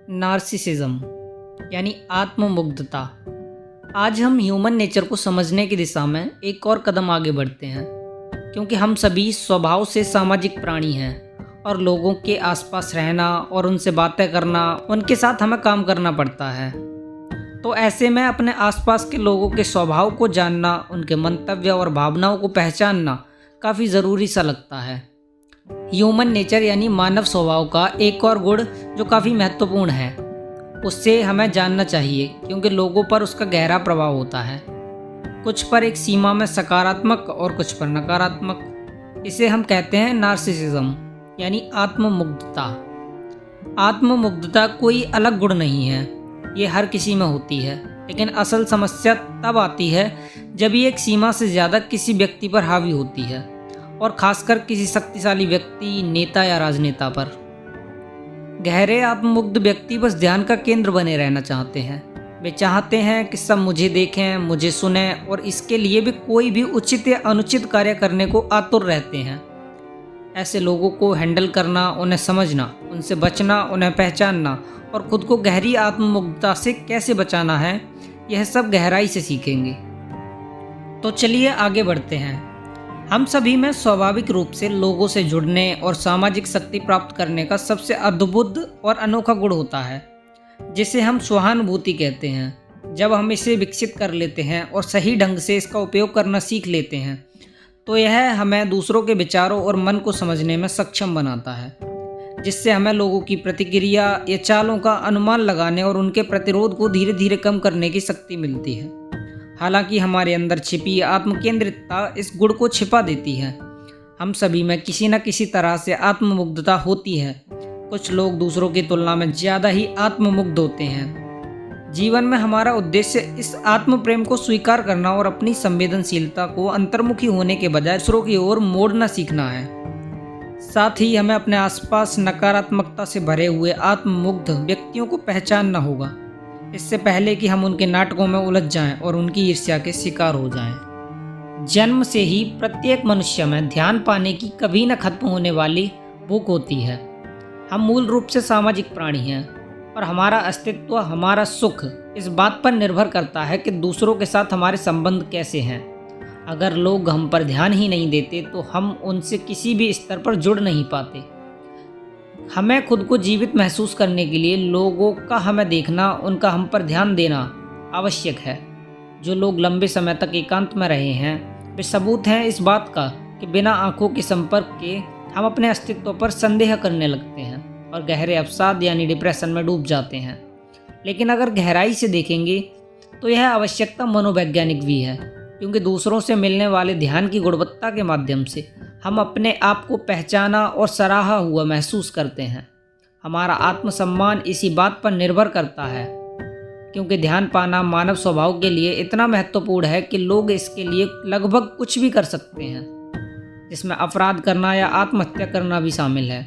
Narcissism यानी आत्ममुग्धता। आज हम ह्यूमन नेचर को समझने की दिशा में एक और कदम आगे बढ़ते हैं, क्योंकि हम सभी स्वभाव से सामाजिक प्राणी हैं और लोगों के आसपास रहना और उनसे बातें करना, उनके साथ हमें काम करना पड़ता है। तो ऐसे में अपने आसपास के लोगों के स्वभाव को जानना, उनके मंतव्य और भावनाओं को पहचानना काफ़ी ज़रूरी सा लगता है। ह्यूमन नेचर यानी मानव स्वभाव का एक और गुण जो काफ़ी महत्वपूर्ण है, उससे हमें जानना चाहिए, क्योंकि लोगों पर उसका गहरा प्रभाव होता है। कुछ पर एक सीमा में सकारात्मक और कुछ पर नकारात्मक। इसे हम कहते हैं नार्सिसिज्म यानी आत्ममुग्धता। आत्ममुग्धता कोई अलग गुण नहीं है, ये हर किसी में होती है, लेकिन असल समस्या तब आती है जब ये एक सीमा से ज़्यादा किसी व्यक्ति पर हावी होती है, और ख़ासकर किसी शक्तिशाली व्यक्ति, नेता या राजनेता पर। गहरे आत्ममुग्ध व्यक्ति बस ध्यान का केंद्र बने रहना चाहते हैं। वे चाहते हैं कि सब मुझे देखें, मुझे सुनें, और इसके लिए भी कोई भी उचित या अनुचित कार्य करने को आतुर रहते हैं। ऐसे लोगों को हैंडल करना, उन्हें समझना, उनसे बचना, उन्हें पहचानना और खुद को गहरी आत्ममुग्धता से कैसे बचाना है, यह सब गहराई से सीखेंगे। तो चलिए आगे बढ़ते हैं। हम सभी में स्वाभाविक रूप से लोगों से जुड़ने और सामाजिक शक्ति प्राप्त करने का सबसे अद्भुत और अनोखा गुण होता है, जिसे हम सहानुभूति कहते हैं। जब हम इसे विकसित कर लेते हैं और सही ढंग से इसका उपयोग करना सीख लेते हैं, तो यह हमें दूसरों के विचारों और मन को समझने में सक्षम बनाता है, जिससे हमें लोगों की प्रतिक्रिया या चालों का अनुमान लगाने और उनके प्रतिरोध को धीरे धीरे कम करने की शक्ति मिलती है। हालांकि हमारे अंदर छिपी आत्मकेंद्रितता इस गुण को छिपा देती है। हम सभी में किसी न किसी तरह से आत्ममुग्धता होती है। कुछ लोग दूसरों की तुलना में ज़्यादा ही आत्ममुग्ध होते हैं। जीवन में हमारा उद्देश्य इस आत्म प्रेम को स्वीकार करना और अपनी संवेदनशीलता को अंतर्मुखी होने के बजाय दूसरों की ओर मोड़ना सीखना है। साथ ही हमें अपने आसपास नकारात्मकता से भरे हुए आत्ममुग्ध व्यक्तियों को पहचानना होगा, इससे पहले कि हम उनके नाटकों में उलझ जाएं और उनकी ईर्ष्या के शिकार हो जाएं। जन्म से ही प्रत्येक मनुष्य में ध्यान पाने की कभी न खत्म होने वाली भूख होती है। हम मूल रूप से सामाजिक प्राणी हैं और हमारा अस्तित्व, हमारा सुख इस बात पर निर्भर करता है कि दूसरों के साथ हमारे संबंध कैसे हैं। अगर लोग हम पर ध्यान ही नहीं देते तो हम उनसे किसी भी स्तर पर जुड़ नहीं पाते। हमें खुद को जीवित महसूस करने के लिए लोगों का हमें देखना, उनका हम पर ध्यान देना आवश्यक है। जो लोग लंबे समय तक एकांत में रहे हैं, वे सबूत हैं इस बात का कि बिना आंखों के संपर्क के हम अपने अस्तित्व पर संदेह करने लगते हैं और गहरे अवसाद यानी डिप्रेशन में डूब जाते हैं। लेकिन अगर गहराई से देखेंगे तो यह आवश्यकता मनोवैज्ञानिक भी है, क्योंकि दूसरों से मिलने वाले ध्यान की गुणवत्ता के माध्यम से हम अपने आप को पहचाना और सराहा हुआ महसूस करते हैं। हमारा आत्मसम्मान इसी बात पर निर्भर करता है, क्योंकि ध्यान पाना मानव स्वभाव के लिए इतना महत्वपूर्ण है कि लोग इसके लिए लगभग कुछ भी कर सकते हैं, जिसमें अपराध करना या आत्महत्या करना भी शामिल है।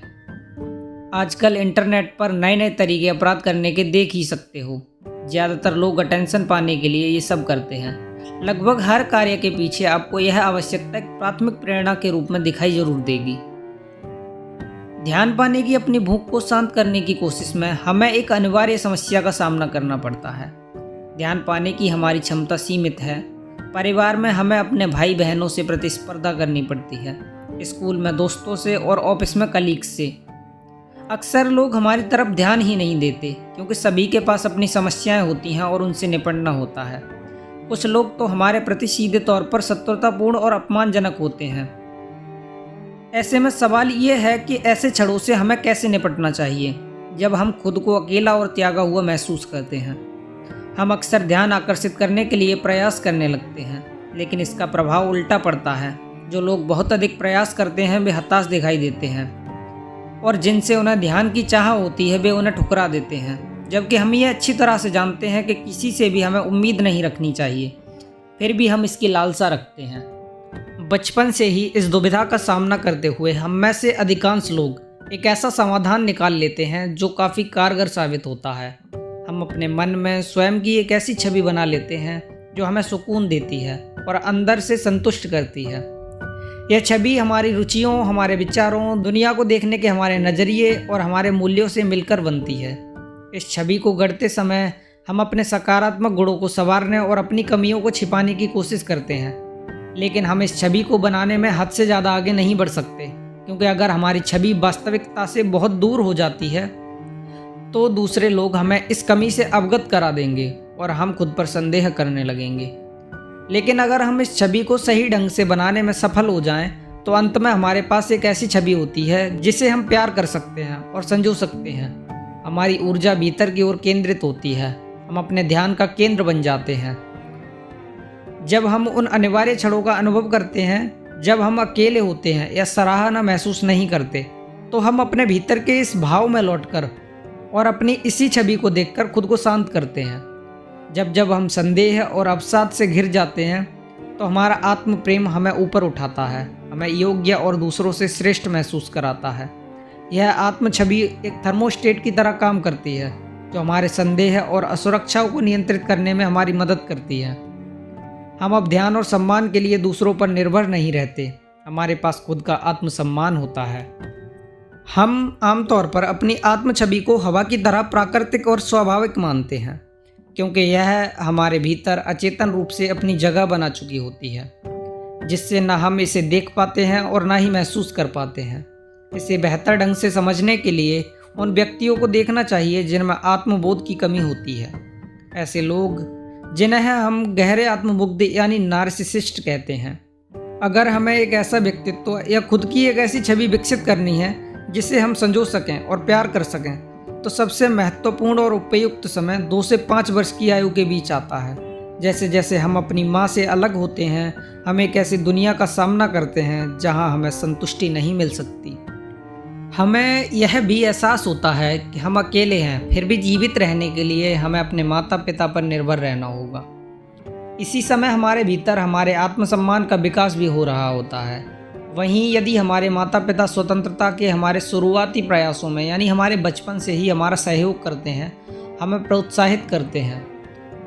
आजकल इंटरनेट पर नए नए तरीके अपराध करने के देख ही सकते हो। ज़्यादातर लोग अटेंशन पाने के लिए ये सब करते हैं। लगभग हर कार्य के पीछे आपको यह आवश्यकता एक प्राथमिक प्रेरणा के रूप में दिखाई जरूर देगी। ध्यान पाने की अपनी भूख को शांत करने की कोशिश में हमें एक अनिवार्य समस्या का सामना करना पड़ता है। ध्यान पाने की हमारी क्षमता सीमित है। परिवार में हमें अपने भाई बहनों से प्रतिस्पर्धा करनी पड़ती है, स्कूल में दोस्तों से और ऑफिस में कलीग्स से। अक्सर लोग हमारी तरफ ध्यान ही नहीं देते, क्योंकि सभी के पास अपनी समस्याएं होती हैं और उनसे निपटना होता है। कुछ लोग तो हमारे प्रति सीधे तौर पर शत्रुतापूर्ण और अपमानजनक होते हैं। ऐसे में सवाल ये है कि ऐसे क्षणों से हमें कैसे निपटना चाहिए। जब हम खुद को अकेला और त्यागा हुआ महसूस करते हैं, हम अक्सर ध्यान आकर्षित करने के लिए प्रयास करने लगते हैं, लेकिन इसका प्रभाव उल्टा पड़ता है। जो लोग बहुत अधिक प्रयास करते हैं वे हताश दिखाई देते हैं, और जिनसे उन्हें ध्यान की चाह होती है वे उन्हें ठुकरा देते हैं। जबकि हम ये अच्छी तरह से जानते हैं कि किसी से भी हमें उम्मीद नहीं रखनी चाहिए, फिर भी हम इसकी लालसा रखते हैं। बचपन से ही इस दुविधा का सामना करते हुए हम में से अधिकांश लोग एक ऐसा समाधान निकाल लेते हैं जो काफ़ी कारगर साबित होता है। हम अपने मन में स्वयं की एक ऐसी छवि बना लेते हैं जो हमें सुकून देती है और अंदर से संतुष्ट करती है। यह छवि हमारी रुचियों, हमारे विचारों, दुनिया को देखने के हमारे नज़रिए और हमारे मूल्यों से मिलकर बनती है। इस छवि को गढ़ते समय हम अपने सकारात्मक गुणों को संवारने और अपनी कमियों को छिपाने की कोशिश करते हैं, लेकिन हम इस छवि को बनाने में हद से ज़्यादा आगे नहीं बढ़ सकते, क्योंकि अगर हमारी छवि वास्तविकता से बहुत दूर हो जाती है तो दूसरे लोग हमें इस कमी से अवगत करा देंगे और हम खुद पर संदेह करने लगेंगे। लेकिन अगर हम इस छवि को सही ढंग से बनाने में सफल हो जाएं, तो अंत में हमारे पास एक ऐसी छवि होती है जिसे हम प्यार कर सकते हैं और संजो सकते हैं। हमारी ऊर्जा भीतर की ओर केंद्रित होती है, हम अपने ध्यान का केंद्र बन जाते हैं। जब हम उन अनिवार्य क्षणों का अनुभव करते हैं जब हम अकेले होते हैं या सराहना महसूस नहीं करते, तो हम अपने भीतर के इस भाव में लौटकर और अपनी इसी छवि को देखकर खुद को शांत करते हैं। जब जब हम संदेह और अवसाद से घिर जाते हैं तो हमारा आत्म प्रेम हमें ऊपर उठाता है, हमें योग्य और दूसरों से श्रेष्ठ महसूस कराता है। यह आत्म छवि एक थर्मोस्टेट की तरह काम करती है, जो हमारे संदेह और असुरक्षाओं को नियंत्रित करने में हमारी मदद करती है। हम अब ध्यान और सम्मान के लिए दूसरों पर निर्भर नहीं रहते, हमारे पास खुद का आत्मसम्मान होता है। हम आमतौर पर अपनी आत्म छवि को हवा की तरह प्राकृतिक और स्वाभाविक मानते हैं, क्योंकि यह हमारे भीतर अचेतन रूप से अपनी जगह बना चुकी होती है, जिससे न हम इसे देख पाते हैं और ना ही महसूस कर पाते हैं। इसे बेहतर ढंग से समझने के लिए उन व्यक्तियों को देखना चाहिए जिनमें आत्मबोध की कमी होती है। ऐसे लोग जिन्हें हम गहरे आत्ममुग्ध यानी नार्सिसिस्ट कहते हैं। अगर हमें एक ऐसा व्यक्तित्व या खुद की एक ऐसी छवि विकसित करनी है जिसे हम संजो सकें और प्यार कर सकें, तो सबसे महत्वपूर्ण और उपयुक्त समय 2 से 5 वर्ष की आयु के बीच आता है। जैसे जैसे हम अपनी माँ से अलग होते हैं, हम एक ऐसी दुनिया का सामना करते हैं जहाँ हमें संतुष्टि नहीं मिल सकती। हमें यह भी एहसास होता है कि हम अकेले हैं, फिर भी जीवित रहने के लिए हमें अपने माता पिता पर निर्भर रहना होगा। इसी समय हमारे भीतर हमारे आत्मसम्मान का विकास भी हो रहा होता है। वहीं यदि हमारे माता पिता स्वतंत्रता के हमारे शुरुआती प्रयासों में यानी हमारे बचपन से ही हमारा सहयोग करते हैं, हमें प्रोत्साहित करते हैं,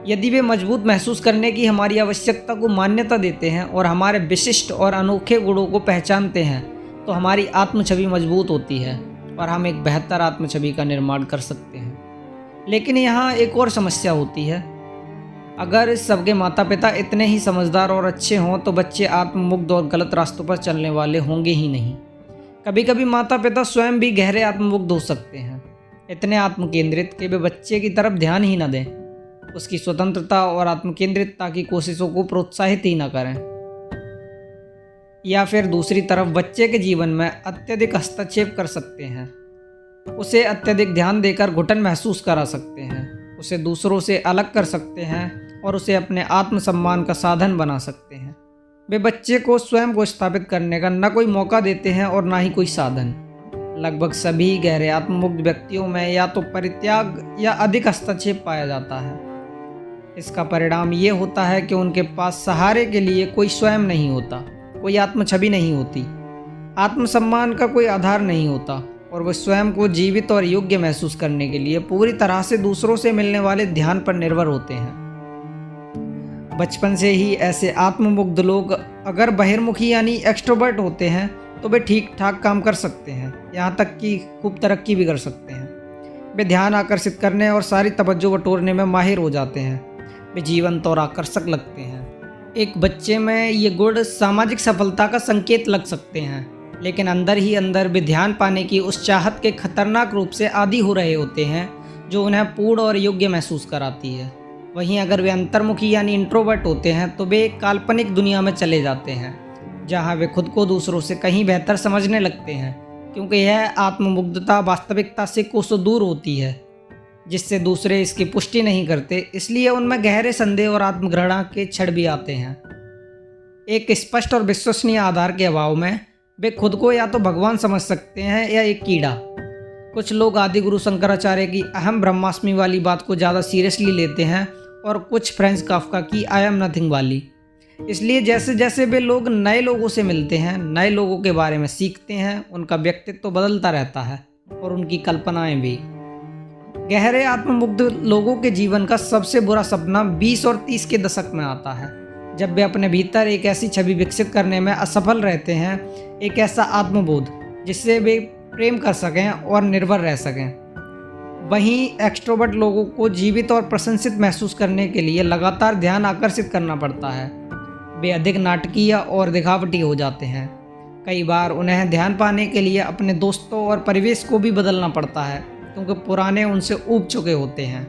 यदि वे मजबूत महसूस करने की हमारी आवश्यकता को मान्यता देते हैं और हमारे विशिष्ट और अनोखे गुणों को पहचानते हैं, तो हमारी आत्म छवि मजबूत होती है और हम एक बेहतर आत्म छवि का निर्माण कर सकते हैं। लेकिन यहाँ एक और समस्या होती है। अगर सबके माता पिता इतने ही समझदार और अच्छे हों तो बच्चे आत्ममुग्ध और गलत रास्तों पर चलने वाले होंगे ही नहीं। कभी कभी माता पिता स्वयं भी गहरे आत्ममुग्ध हो सकते हैं, इतने आत्म केंद्रित कि वे बच्चे की तरफ ध्यान ही न दें, उसकी स्वतंत्रता और आत्म केंद्रितता की कोशिशों को प्रोत्साहित ही न करें। या फिर दूसरी तरफ बच्चे के जीवन में अत्यधिक हस्तक्षेप कर सकते हैं, उसे अत्यधिक ध्यान देकर घुटन महसूस करा सकते हैं, उसे दूसरों से अलग कर सकते हैं और उसे अपने आत्मसम्मान का साधन बना सकते हैं। वे बच्चे को स्वयं को स्थापित करने का न कोई मौका देते हैं और ना ही कोई साधन। लगभग सभी गहरे आत्ममुग्ध व्यक्तियों में या तो परित्याग या अधिक हस्तक्षेप पाया जाता है। इसका परिणाम ये होता है कि उनके पास सहारे के लिए कोई स्वयं नहीं होता, कोई आत्म छवि नहीं होती, आत्मसम्मान का कोई आधार नहीं होता और वे स्वयं को जीवित और योग्य महसूस करने के लिए पूरी तरह से दूसरों से मिलने वाले ध्यान पर निर्भर होते हैं। बचपन से ही ऐसे आत्ममुग्ध लोग अगर बहिर्मुखी यानी एक्सट्रोवर्ट होते हैं तो वे ठीक ठाक काम कर सकते हैं, यहाँ तक कि खूब तरक्की भी कर सकते हैं। वे ध्यान आकर्षित करने और सारी तवज्जो बटोरने में माहिर हो जाते हैं, वे जीवंत और आकर्षक लगते हैं। एक बच्चे में ये गुण सामाजिक सफलता का संकेत लग सकते हैं, लेकिन अंदर ही अंदर वे ध्यान पाने की उस चाहत के खतरनाक रूप से आदी हो रहे होते हैं जो उन्हें पूर्ण और योग्य महसूस कराती है। वहीं अगर वे अंतर्मुखी यानी इंट्रोवर्ट होते हैं तो वे एक काल्पनिक दुनिया में चले जाते हैं जहां वे खुद को दूसरों से कहीं बेहतर समझने लगते हैं, क्योंकि यह आत्ममुग्धता वास्तविकता से कोसों दूर होती है, जिससे दूसरे इसकी पुष्टि नहीं करते। इसलिए उनमें गहरे संदेह और आत्मघृणा के क्षण भी आते हैं। एक स्पष्ट और विश्वसनीय आधार के अभाव में वे खुद को या तो भगवान समझ सकते हैं या एक कीड़ा। कुछ लोग आदि गुरु शंकराचार्य की अहम ब्रह्मास्मि वाली बात को ज़्यादा सीरियसली लेते हैं और कुछ फ्रेंच काफ्का की आई एम नथिंग वाली। इसलिए जैसे जैसे वे लोग नए लोगों से मिलते हैं, नए लोगों के बारे में सीखते हैं, उनका व्यक्तित्व तो बदलता रहता है और उनकी कल्पनाएं भी। गहरे आत्ममुग्ध लोगों के जीवन का सबसे बुरा सपना 20 और 30 के दशक में आता है, जब वे अपने भीतर एक ऐसी छवि विकसित करने में असफल रहते हैं, एक ऐसा आत्मबोध जिससे वे प्रेम कर सकें और निर्भर रह सकें। वहीं एक्सट्रोवर्ट लोगों को जीवित और प्रशंसित महसूस करने के लिए लगातार ध्यान आकर्षित करना पड़ता है। वे अधिक नाटकीय और दिखावटी हो जाते हैं। कई बार उन्हें ध्यान पाने के लिए अपने दोस्तों और परिवेश को भी बदलना पड़ता है, क्योंकि पुराने उनसे ऊब चुके होते हैं।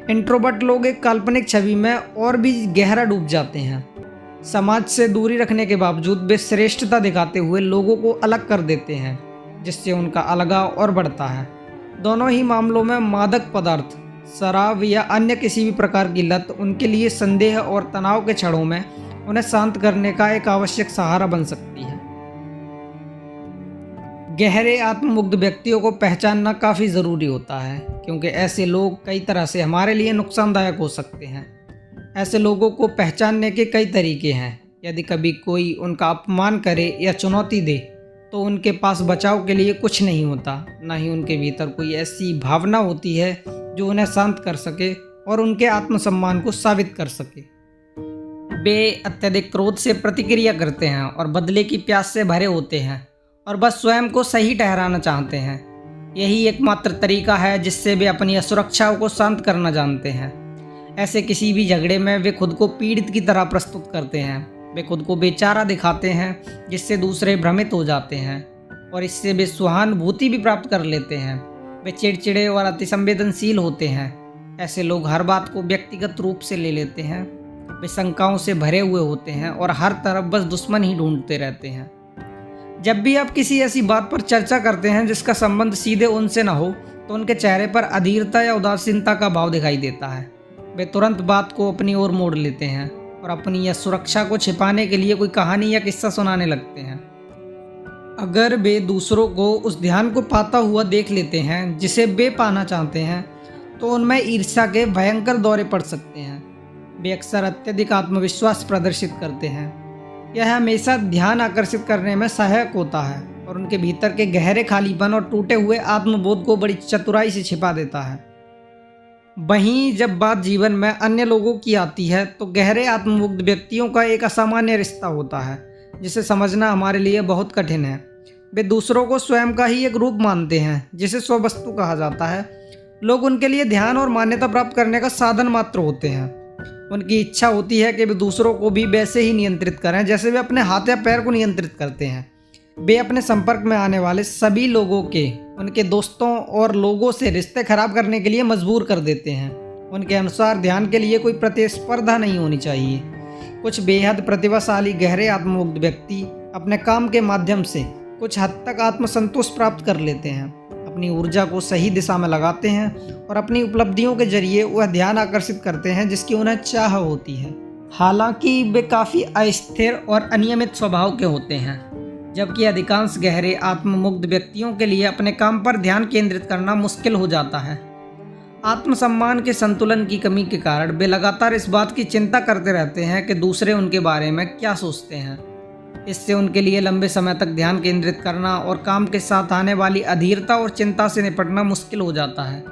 इंट्रोवर्ट लोग एक काल्पनिक छवि में और भी गहरा डूब जाते हैं। समाज से दूरी रखने के बावजूद वे श्रेष्ठता दिखाते हुए लोगों को अलग कर देते हैं, जिससे उनका अलगाव और बढ़ता है। दोनों ही मामलों में मादक पदार्थ, शराब या अन्य किसी भी प्रकार की लत उनके लिए संदेह और तनाव के क्षणों में उन्हें शांत करने का एक आवश्यक सहारा बन सकती है। गहरे आत्ममुग्ध व्यक्तियों को पहचानना काफ़ी ज़रूरी होता है, क्योंकि ऐसे लोग कई तरह से हमारे लिए नुकसानदायक हो सकते हैं। ऐसे लोगों को पहचानने के कई तरीके हैं। यदि कभी कोई उनका अपमान करे या चुनौती दे, तो उनके पास बचाव के लिए कुछ नहीं होता, ना ही उनके भीतर कोई ऐसी भावना होती है जो उन्हें शांत कर सके और उनके आत्मसम्मान को साबित कर सके। वे अत्यधिक क्रोध से प्रतिक्रिया करते हैं और बदले की प्यास से भरे होते हैं और बस स्वयं को सही ठहराना चाहते हैं। यही एकमात्र तरीका है जिससे वे अपनी असुरक्षाओं को शांत करना जानते हैं। ऐसे किसी भी झगड़े में वे खुद को पीड़ित की तरह प्रस्तुत करते हैं। वे खुद को बेचारा दिखाते हैं, जिससे दूसरे भ्रमित हो जाते हैं और इससे वे सहानुभूति भी प्राप्त कर लेते हैं। वे चिड़चिड़े और अतिसंवेदनशील होते हैं। ऐसे लोग हर बात को व्यक्तिगत रूप से ले लेते हैं। वे शंकाओं से भरे हुए होते हैं और हर तरफ बस दुश्मन ही ढूंढते रहते हैं। जब भी आप किसी ऐसी बात पर चर्चा करते हैं जिसका संबंध सीधे उनसे न हो, तो उनके चेहरे पर अधीरता या उदासीनता का भाव दिखाई देता है। वे तुरंत बात को अपनी ओर मोड़ लेते हैं और अपनी या सुरक्षा को छिपाने के लिए कोई कहानी या किस्सा सुनाने लगते हैं। अगर वे दूसरों को उस ध्यान को पाता हुआ देख लेते हैं जिसे वे पाना चाहते हैं, तो उनमें ईर्ष्या के भयंकर दौरे पड़ सकते हैं। वे अक्सर अत्यधिक आत्मविश्वास प्रदर्शित करते हैं। यह हमेशा ध्यान आकर्षित करने में सहायक होता है और उनके भीतर के गहरे खालीपन और टूटे हुए आत्मबोध को बड़ी चतुराई से छिपा देता है। वहीं जब बात जीवन में अन्य लोगों की आती है, तो गहरे आत्ममुग्ध व्यक्तियों का एक असामान्य रिश्ता होता है जिसे समझना हमारे लिए बहुत कठिन है। वे दूसरों को स्वयं का ही एक रूप मानते हैं, जिसे स्ववस्तु कहा जाता है। लोग उनके लिए ध्यान और मान्यता प्राप्त करने का साधन मात्र होते हैं। उनकी इच्छा होती है कि वे दूसरों को भी वैसे ही नियंत्रित करें जैसे वे अपने हाथ या पैर को नियंत्रित करते हैं। वे अपने संपर्क में आने वाले सभी लोगों के, उनके दोस्तों और लोगों से रिश्ते खराब करने के लिए मजबूर कर देते हैं। उनके अनुसार ध्यान के लिए कोई प्रतिस्पर्धा नहीं होनी चाहिए। कुछ बेहद प्रतिभाशाली गहरे आत्ममुग्ध व्यक्ति अपने काम के माध्यम से कुछ हद तक आत्मसंतोष प्राप्त कर लेते हैं, अपनी ऊर्जा को सही दिशा में लगाते हैं और अपनी उपलब्धियों के जरिए वह ध्यान आकर्षित करते हैं जिसकी उन्हें चाह होती है। हालांकि वे काफ़ी अस्थिर और अनियमित स्वभाव के होते हैं, जबकि अधिकांश गहरे आत्ममुग्ध व्यक्तियों के लिए अपने काम पर ध्यान केंद्रित करना मुश्किल हो जाता है। आत्मसम्मान के संतुलन की कमी के कारण वे लगातार इस बात की चिंता करते रहते हैं कि दूसरे उनके बारे में क्या सोचते हैं। इससे उनके लिए लंबे समय तक ध्यान केंद्रित करना और काम के साथ आने वाली अधीरता और चिंता से निपटना मुश्किल हो जाता है।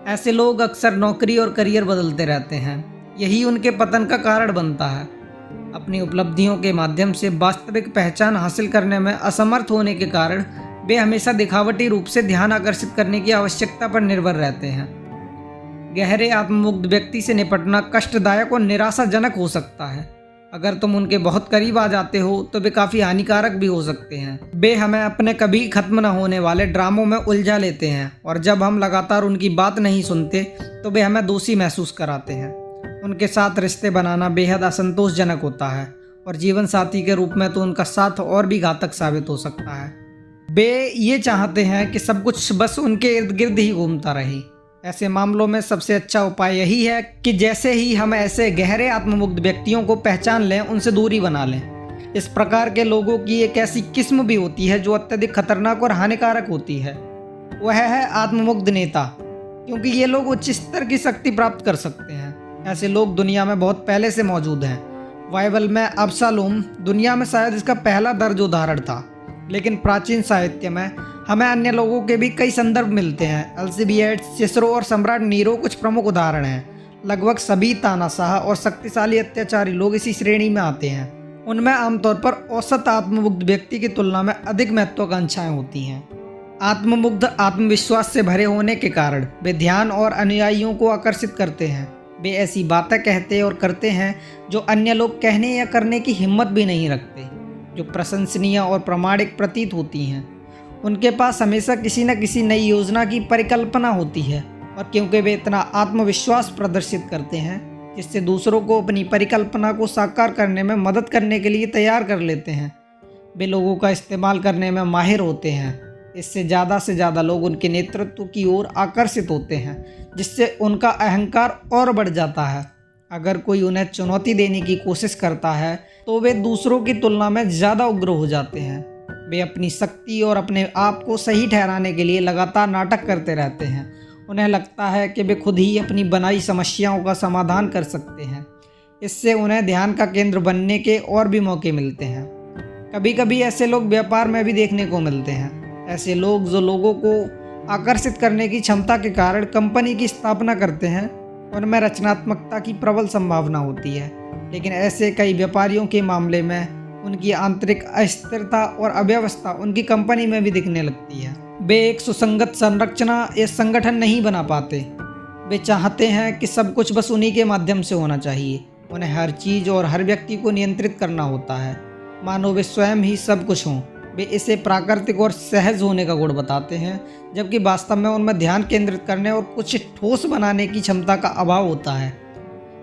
ऐसे लोग अक्सर नौकरी और करियर बदलते रहते हैं। यही उनके पतन का कारण बनता है। अपनी उपलब्धियों के माध्यम से वास्तविक पहचान हासिल करने में असमर्थ होने के कारण वे हमेशा दिखावटी रूप से ध्यान आकर्षित करने की आवश्यकता पर निर्भर रहते हैं। गहरे आत्ममुग्ध व्यक्ति से निपटना कष्टदायक और निराशाजनक हो सकता है। अगर तुम उनके बहुत करीब आ जाते हो तो वे काफ़ी हानिकारक भी हो सकते हैं। वे हमें अपने कभी खत्म न होने वाले ड्रामों में उलझा लेते हैं और जब हम लगातार उनकी बात नहीं सुनते तो वे हमें दोषी महसूस कराते हैं। उनके साथ रिश्ते बनाना बेहद असंतोषजनक होता है और जीवन साथी के रूप में तो उनका साथ और भी घातक साबित हो सकता है। वे ये चाहते हैं कि सब कुछ बस उनके इर्द गिर्द ही घूमता रहे। ऐसे मामलों में सबसे अच्छा उपाय यही है कि जैसे ही हम ऐसे गहरे आत्ममुग्ध व्यक्तियों को पहचान लें, उनसे दूरी बना लें। इस प्रकार के लोगों की एक ऐसी किस्म भी होती है जो अत्यधिक खतरनाक और हानिकारक होती है। वह है आत्ममुग्ध नेता, क्योंकि ये लोग उच्च स्तर की शक्ति प्राप्त कर सकते हैं। ऐसे लोग दुनिया में बहुत पहले से मौजूद हैं। बाइबल में अबशालोम दुनिया में शायद इसका पहला दर्ज उदाहरण था, लेकिन प्राचीन साहित्य में हमें अन्य लोगों के भी कई संदर्भ मिलते हैं। अल्सिबिएड्स, सिसरो और सम्राट नीरो कुछ प्रमुख उदाहरण हैं। लगभग सभी तानाशाह और शक्तिशाली अत्याचारी लोग इसी श्रेणी में आते हैं। उनमें आमतौर पर औसत आत्ममुग्ध व्यक्ति की तुलना में अधिक महत्वाकांक्षाएं होती हैं। आत्ममुग्ध आत्मविश्वास से भरे होने के कारण वे ध्यान और अनुयायियों को आकर्षित करते हैं। वे ऐसी बातें कहते और करते हैं जो अन्य लोग कहने या करने की हिम्मत भी नहीं रखते, जो प्रशंसनीय और प्रामाणिक प्रतीत होती हैं। उनके पास हमेशा किसी न किसी नई योजना की परिकल्पना होती है, और क्योंकि वे इतना आत्मविश्वास प्रदर्शित करते हैं जिससे दूसरों को अपनी परिकल्पना को साकार करने में मदद करने के लिए तैयार कर लेते हैं, वे लोगों का इस्तेमाल करने में माहिर होते हैं। इससे ज़्यादा लोग उनके नेतृत्व की ओर आकर्षित होते हैं, जिससे उनका अहंकार और बढ़ जाता है। अगर कोई उन्हें चुनौती देने की कोशिश करता है तो वे दूसरों की तुलना में ज़्यादा उग्र हो जाते हैं। वे अपनी शक्ति और अपने आप को सही ठहराने के लिए लगातार नाटक करते रहते हैं। उन्हें लगता है कि वे खुद ही अपनी बनाई समस्याओं का समाधान कर सकते हैं। इससे उन्हें ध्यान का केंद्र बनने के और भी मौके मिलते हैं। कभी कभी ऐसे लोग व्यापार में भी देखने को मिलते हैं। ऐसे लोग जो लोगों को आकर्षित करने की क्षमता के कारण कंपनी की स्थापना करते हैं, उनमें रचनात्मकता की प्रबल संभावना होती है। लेकिन ऐसे कई व्यापारियों के मामले में उनकी आंतरिक अस्थिरता और अव्यवस्था उनकी कंपनी में भी दिखने लगती है। वे एक सुसंगत संरचना या संगठन नहीं बना पाते। वे चाहते हैं कि सब कुछ बस उन्हीं के माध्यम से होना चाहिए। उन्हें हर चीज़ और हर व्यक्ति को नियंत्रित करना होता है, मानो वे स्वयं ही सब कुछ हों। वे इसे प्राकृतिक और सहज होने का गुण बताते हैं, जबकि वास्तव में उनमें ध्यान केंद्रित करने और कुछ ठोस बनाने की क्षमता का अभाव होता है।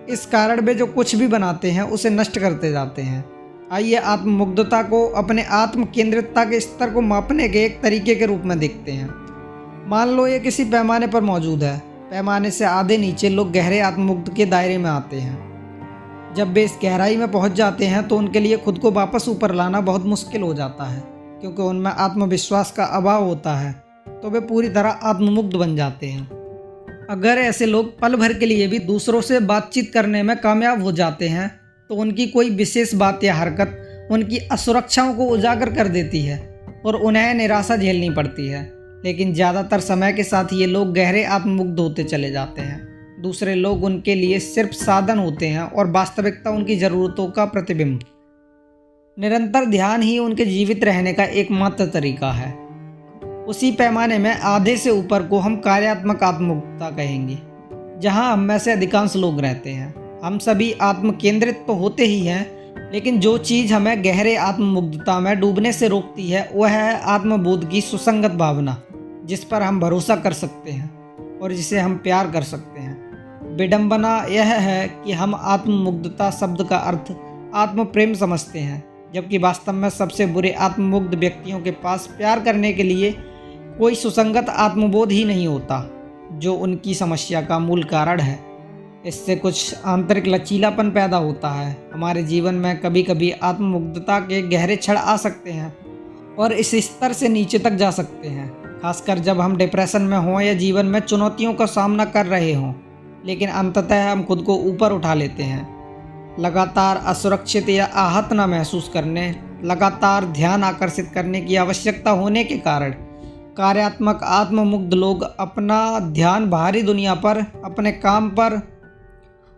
इस कारण वे जो कुछ भी बनाते हैं उसे नष्ट करते जाते हैं। आइए आत्ममुग्धता को अपने आत्म केंद्रितता के स्तर को मापने के एक तरीके के रूप में देखते हैं। मान लो ये किसी पैमाने पर मौजूद है। पैमाने से आधे नीचे लोग गहरे आत्ममुग्ध के दायरे में आते हैं। जब वे इस गहराई में पहुंच जाते हैं तो उनके लिए खुद को वापस ऊपर लाना बहुत मुश्किल हो जाता है, क्योंकि उनमें आत्मविश्वास का अभाव होता है। तो वे पूरी तरह आत्ममुग्ध बन जाते हैं। अगर ऐसे लोग पल भर के लिए भी दूसरों से बातचीत करने में कामयाब हो जाते हैं तो उनकी कोई विशेष बात या हरकत उनकी असुरक्षाओं को उजागर कर देती है और उन्हें निराशा झेलनी पड़ती है। लेकिन ज़्यादातर समय के साथ ये लोग गहरे आत्ममुग्ध होते चले जाते हैं। दूसरे लोग उनके लिए सिर्फ साधन होते हैं और वास्तविकता उनकी ज़रूरतों का प्रतिबिंब। निरंतर ध्यान ही उनके जीवित रहने का एकमात्र तरीका है। उसी पैमाने में आधे से ऊपर को हम कार्यात्मक आत्ममुग्धता कहेंगे, जहां हम में से अधिकांश लोग रहते हैं। हम सभी आत्म केंद्रित तो होते ही हैं, लेकिन जो चीज़ हमें गहरे आत्ममुग्धता में डूबने से रोकती है वह है आत्मबोध की सुसंगत भावना, जिस पर हम भरोसा कर सकते हैं और जिसे हम प्यार कर सकते हैं। विडंबना यह है कि हम आत्ममुग्धता शब्द का अर्थ आत्म प्रेम समझते हैं, जबकि वास्तव में सबसे बुरे आत्ममुग्ध व्यक्तियों के पास प्यार करने के लिए कोई सुसंगत आत्मबोध ही नहीं होता, जो उनकी समस्या का मूल कारण है। इससे कुछ आंतरिक लचीलापन पैदा होता है। हमारे जीवन में कभी कभी आत्ममुग्धता के गहरे क्षण आ सकते हैं और इस स्तर से नीचे तक जा सकते हैं, खासकर जब हम डिप्रेशन में हों या जीवन में चुनौतियों का सामना कर रहे हों। लेकिन अंततः हम खुद को ऊपर उठा लेते हैं। लगातार असुरक्षित या आहत न महसूस करने, लगातार ध्यान आकर्षित करने की आवश्यकता होने के कारण कार्यात्मक आत्ममुग्ध लोग अपना ध्यान बाहरी दुनिया पर, अपने काम पर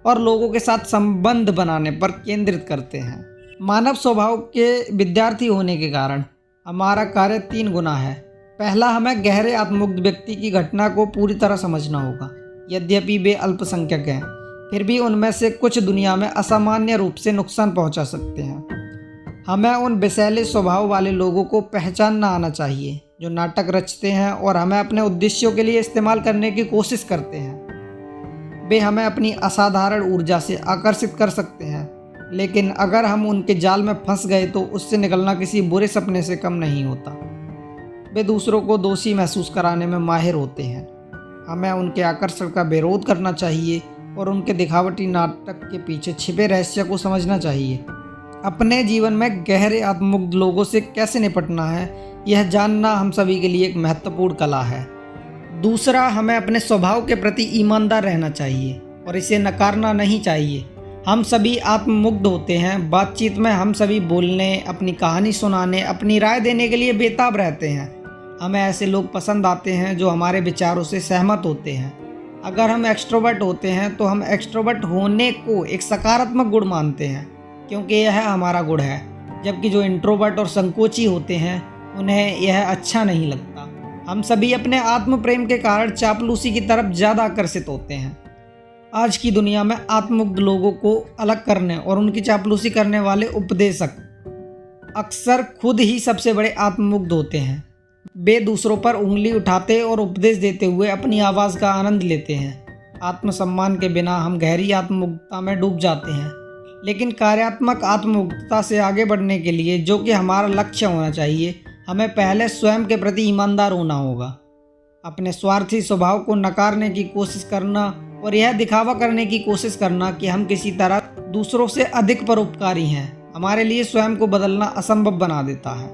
और लोगों के साथ संबंध बनाने पर केंद्रित करते हैं। मानव स्वभाव के विद्यार्थी होने के कारण हमारा कार्य 3 गुना है। पहला, हमें गहरे आत्ममुग्ध व्यक्ति की घटना को पूरी तरह समझना होगा। यद्यपि वे अल्पसंख्यक हैं, फिर भी उनमें से कुछ दुनिया में असामान्य रूप से नुकसान पहुंचा सकते हैं। हमें उन विषैले स्वभाव वाले लोगों को पहचानना आना चाहिए जो नाटक रचते हैं और हमें अपने उद्देश्यों के लिए इस्तेमाल करने की कोशिश करते हैं। वे हमें अपनी असाधारण ऊर्जा से आकर्षित कर सकते हैं, लेकिन अगर हम उनके जाल में फंस गए तो उससे निकलना किसी बुरे सपने से कम नहीं होता। वे दूसरों को दोषी महसूस कराने में माहिर होते हैं। हमें उनके आकर्षण का विरोध करना चाहिए और उनके दिखावटी नाटक के पीछे छिपे रहस्य को समझना चाहिए। अपने जीवन में गहरे आत्ममुग्ध लोगों से कैसे निपटना है, यह जानना हम सभी के लिए एक महत्वपूर्ण कला है। दूसरा, हमें अपने स्वभाव के प्रति ईमानदार रहना चाहिए और इसे नकारना नहीं चाहिए। हम सभी आत्ममुग्ध होते हैं। बातचीत में हम सभी बोलने, अपनी कहानी सुनाने, अपनी राय देने के लिए बेताब रहते हैं। हमें ऐसे लोग पसंद आते हैं जो हमारे विचारों से सहमत होते हैं। अगर हम एक्सट्रोवर्ट होते हैं तो हम एक्सट्रोवर्ट होने को एक सकारात्मक गुण मानते हैं, क्योंकि यह हमारा गुण है। जबकि जो इंट्रोवर्ट और संकोची होते हैं उन्हें यह अच्छा नहीं लगता। हम सभी अपने आत्म प्रेम के कारण चापलूसी की तरफ ज़्यादा आकर्षित होते हैं। आज की दुनिया में आत्ममुग्ध लोगों को अलग करने और उनकी चापलूसी करने वाले उपदेशक अक्सर खुद ही सबसे बड़े आत्ममुग्ध होते हैं। वे दूसरों पर उंगली उठाते और उपदेश देते हुए अपनी आवाज़ का आनंद लेते हैं। आत्मसम्मान के बिना हम गहरी आत्ममुग्धता में डूब जाते हैं, लेकिन कार्यात्मक आत्ममुग्धता से आगे बढ़ने के लिए, जो कि हमारा लक्ष्य होना चाहिए, हमें पहले स्वयं के प्रति ईमानदार होना होगा। अपने स्वार्थी स्वभाव को नकारने की कोशिश करना और यह दिखावा करने की कोशिश करना कि हम किसी तरह दूसरों से अधिक परोपकारी हैं, हमारे लिए स्वयं को बदलना असंभव बना देता है।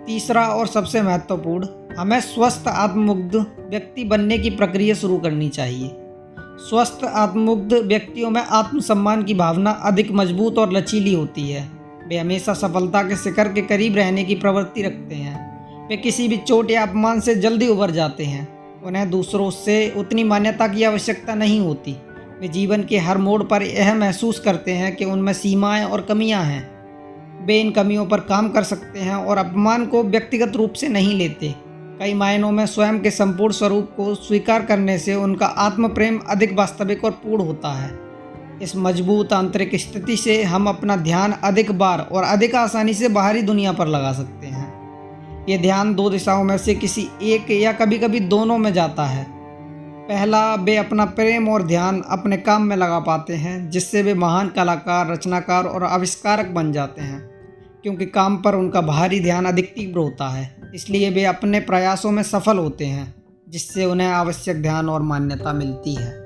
तीसरा और सबसे महत्वपूर्ण, हमें स्वस्थ आत्ममुग्ध व्यक्ति बनने की प्रक्रिया शुरू करनी चाहिए। स्वस्थ आत्ममुग्ध व्यक्तियों में आत्मसम्मान की भावना अधिक मजबूत और लचीली होती है। वे हमेशा सफलता के शिखर के करीब रहने की प्रवृत्ति रखते हैं। वे किसी भी चोट या अपमान से जल्दी उबर जाते हैं। उन्हें दूसरों से उतनी मान्यता की आवश्यकता नहीं होती। वे जीवन के हर मोड़ पर यह महसूस करते हैं कि उनमें सीमाएं और कमियां हैं। वे इन कमियों पर काम कर सकते हैं और अपमान को व्यक्तिगत रूप से नहीं लेते। कई मायनों में स्वयं के संपूर्ण स्वरूप को स्वीकार करने से उनका आत्म प्रेम अधिक वास्तविक और पूर्ण होता है। इस मजबूत आंतरिक स्थिति से हम अपना ध्यान अधिक बार और अधिक आसानी से बाहरी दुनिया पर लगा सकते हैं। ये ध्यान दो दिशाओं में से किसी एक या कभी कभी दोनों में जाता है। पहला, वे अपना प्रेम और ध्यान अपने काम में लगा पाते हैं, जिससे वे महान कलाकार, रचनाकार और आविष्कारक बन जाते हैं। क्योंकि काम पर उनका बाहरी ध्यान अधिक तीव्र होता है, इसलिए वे अपने प्रयासों में सफल होते हैं, जिससे उन्हें आवश्यक ध्यान और मान्यता मिलती है।